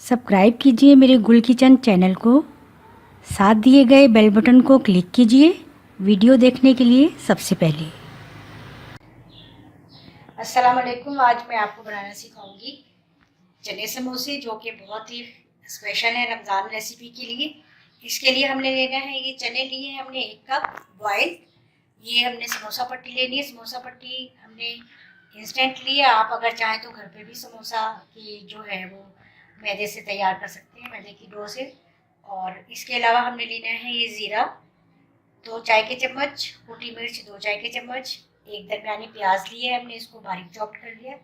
Subscribe कीजिए मेरे गुल किचन चैनल को। साथ दिए गए बेल बटन को क्लिक कीजिए वीडियो देखने के लिए सबसे पहले। अस्सलाम वालेकुम। आज मैं आपको बनाना सिखाऊंगी चने समोसे, जो कि बहुत ही स्पेशल है रमज़ान रेसिपी के लिए। इसके लिए हमने लेना है, ये चने लिए हैं हमने 1 कप बॉयल। ये हमने समोसा पट्टी लेनी है। समोसा पट्टी हमने इंस्टेंट ली है। आप अगर चाहें तो घर पे भी समोसा की जो है वो मैदे से तैयार कर सकते हैं, मैदे की डो से। और इसके अलावा हमने लेना है ये ज़ीरा 2 चाय के चम्मच, कुटी मिर्च 2 चाय के चम्मच, एक दरमियानी प्याज लिए है हमने, इसको बारीक चॉप कर लिया।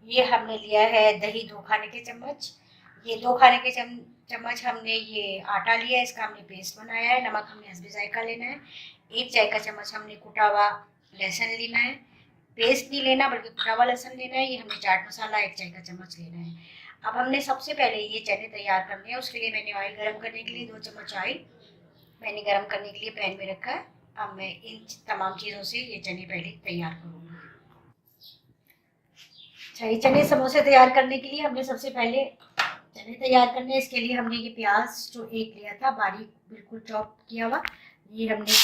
ये हमने लिया है दही 2 खाने के चम्मच। ये 2 खाने के चम्मच हमने ये आटा लिया है, इसका हमने पेस्ट बनाया है। नमक हमने हस्बे जायका लेना है। 1 चाय का चम्मच हमने कुटा हुआ लहसुन लेना है। पेस्ट नहीं लेना बल्कि कुटा हुआ लहसुन लेना है। ये हमने चाट मसाला 1 चाय का चम्मच लेना है। अब हमने सबसे पहले ये चने तैयार करने हैं। उसके लिए मैंने ऑयल गर्म करने के लिए 2 चम्मच ऑयल मैंने गर्म करने के लिए पैन में रखा है। अब मैं इन तमाम चीज़ों से ये चने पहले तैयार करूँगी। अच्छा, ये चने समोसे तैयार करने के लिए हमने सबसे पहले चने तैयार करने हैं। इसके लिए हमने ये प्याज जो 1 लिया था बारीक बिल्कुल चॉप किया हुआ, ये हमने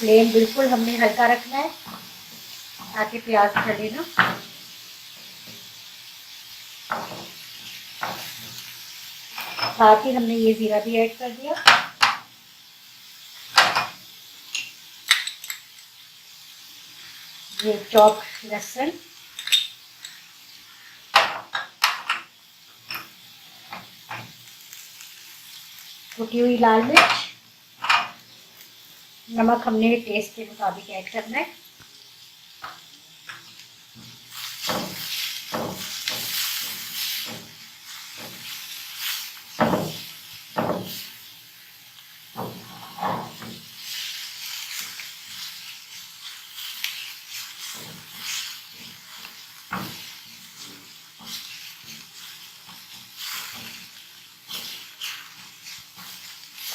फ्लेम बिल्कुल हमने हल्का रखना है ताकि प्याज जले ना। साथ ही हमने ये जीरा भी ऐड कर दिया। ये चॉप लहसुन, कुटी हुई लाल मिर्च, नमक हमने टेस्ट के मुताबिक ऐड करना है।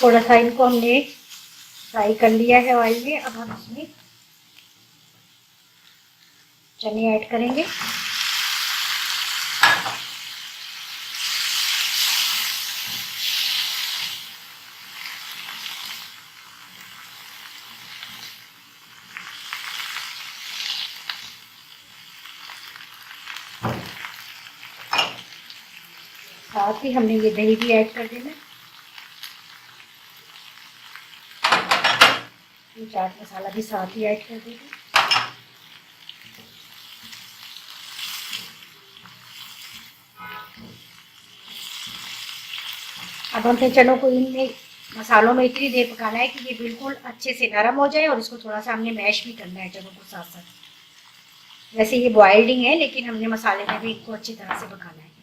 थोड़ा सा इनको हमने फ्राई कर लिया है ऑयल में। अब हम इसमें चने ऐड करेंगे। साथ ही हमने ये दही भी ऐड कर देना। ये चाट मसाला भी साथ ही ऐड कर देना। अब हमने चनों को इन मसालों में इतनी देर पकाना है कि ये बिल्कुल अच्छे से नरम हो जाए, और इसको थोड़ा सा हमने मैश भी करना है चनों को साथ साथ। वैसे ये बॉइल्डिंग है लेकिन हमने मसाले में भी इनको अच्छी तरह से पकाना है।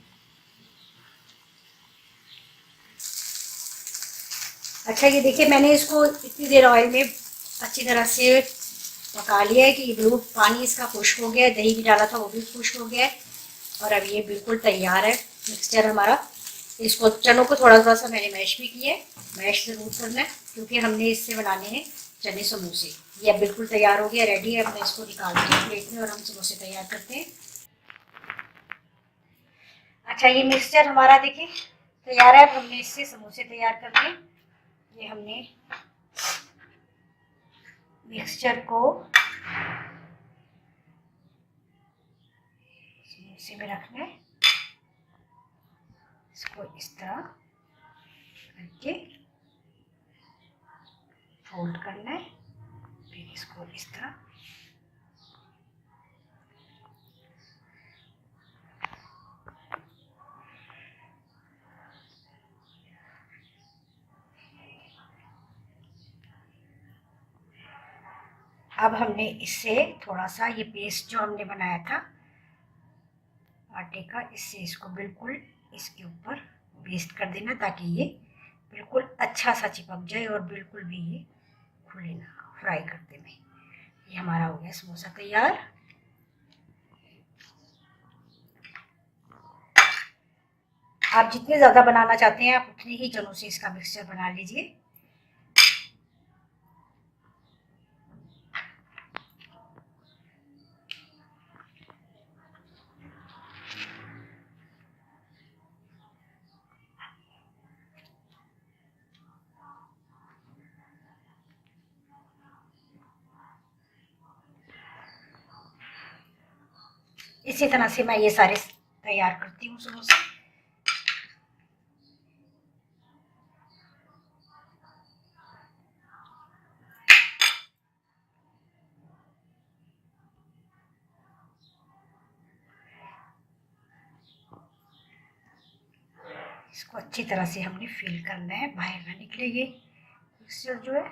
अच्छा, ये देखिए मैंने इसको इतनी देर ऑयल में अच्छी तरह से पका लिया है कि ये बिल्कुल पानी इसका खुश्क हो गया है। दही भी डाला था वो भी खुश्क हो गया है, और अब ये बिल्कुल तैयार है मिक्सचर हमारा। इसको चनों को थोड़ा थोड़ा सा मैंने मैश भी किया है। मैश ज़रूर करना है क्योंकि हमने इससे बनाने हैं चने समोसे। ये अब बिल्कुल तैयार हो गया, रेडी है। अब मैं इसको निकालती हूँ प्लेट में और हम समोसे तैयार करते हैं। अच्छा, ये मिक्सचर हमारा देखिए तैयार है। अब हमने इससे समोसे तैयार करने हैं। ये हमने मिक्सचर को समोसे में रखना है। इसको इस तरह करके फोल्ड करना है, फिर इसको इस तरह अब हमने इससे थोड़ा सा ये पेस्ट जो हमने बनाया था आटे का, इससे इसको बिल्कुल इसके ऊपर पेस्ट कर देना ताकि ये बिल्कुल अच्छा सा चिपक जाए और बिल्कुल भी ये खुले ना फ्राई करते में। ये हमारा हो गया समोसा तैयार। आप जितने ज़्यादा बनाना चाहते हैं आप उतने ही चनों से इसका मिक्सचर बना लीजिए। इसी तरह से मैं ये सारे तैयार करती हूँ समोसे। इसको अच्छी तरह से हमने फिल करना है, बाहर ना निकले ये मिक्सचर जो है।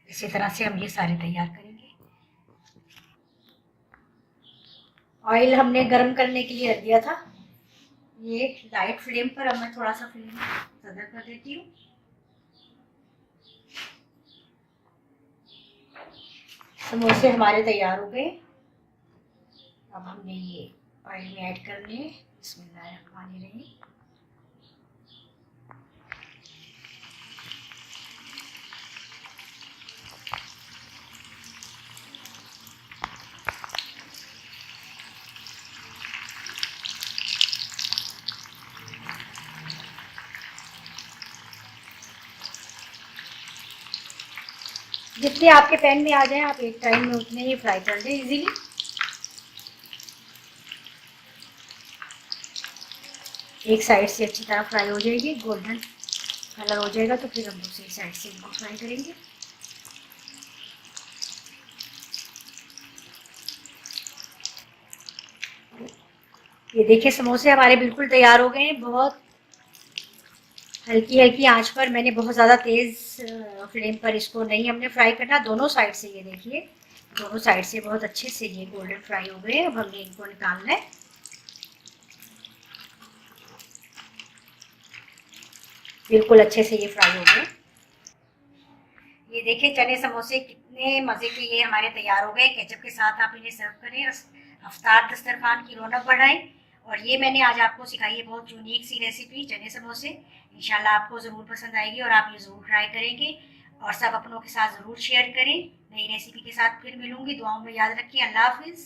इसी तरह से हम ये सारे तैयार करेंगे। ऑयल हमने गर्म करने के लिए रख दिया था, ये लाइट फ्लेम पर। अब मैं थोड़ा सा फ्लेम ज़्यादा कर देती हूँ। समोसे हमारे तैयार हो गए। अब हमने ये ऑयल में ऐड करने हैं। बिस्मिल्लाहिर्रहमानिर्रहीम। जितने आपके पैन में आ जाए आप एक टाइम में उतने ही फ्राई कर दें इजीली। एक साइड से अच्छी तरह फ्राई हो जाएगी, गोल्डन कलर हो जाएगा तो फिर हम दूसरी साइड से इनको फ्राई करेंगे। ये देखिए समोसे हमारे बिल्कुल तैयार हो गए हैं। बहुत हल्की हल्की आंच पर, मैंने बहुत ज़्यादा तेज़ फ्लेम पर इसको नहीं हमने फ्राई करना। दोनों साइड से, ये देखिए दोनों साइड से बहुत अच्छे से ये गोल्डन फ्राई हो गए। अब हमने इनको निकालना है। बिल्कुल अच्छे से ये फ्राई हो गए। ये देखिए चने समोसे कितने मज़े के ये हमारे तैयार हो गए। केचप के साथ आप इन्हें सर्व करें, अफ्तार दस्तरखान की रौनक बढ़ाएं। और ये मैंने आज आपको सिखाई है बहुत यूनिक सी रेसिपी, चने समोसे। इंशाल्लाह आपको ज़रूर पसंद आएगी और आप ये ज़रूर ट्राई करेंगे और सब अपनों के साथ ज़रूर शेयर करें। नई रेसिपी के साथ फिर मिलूंगी। दुआओं में याद रखिए। अल्लाह हाफिज़।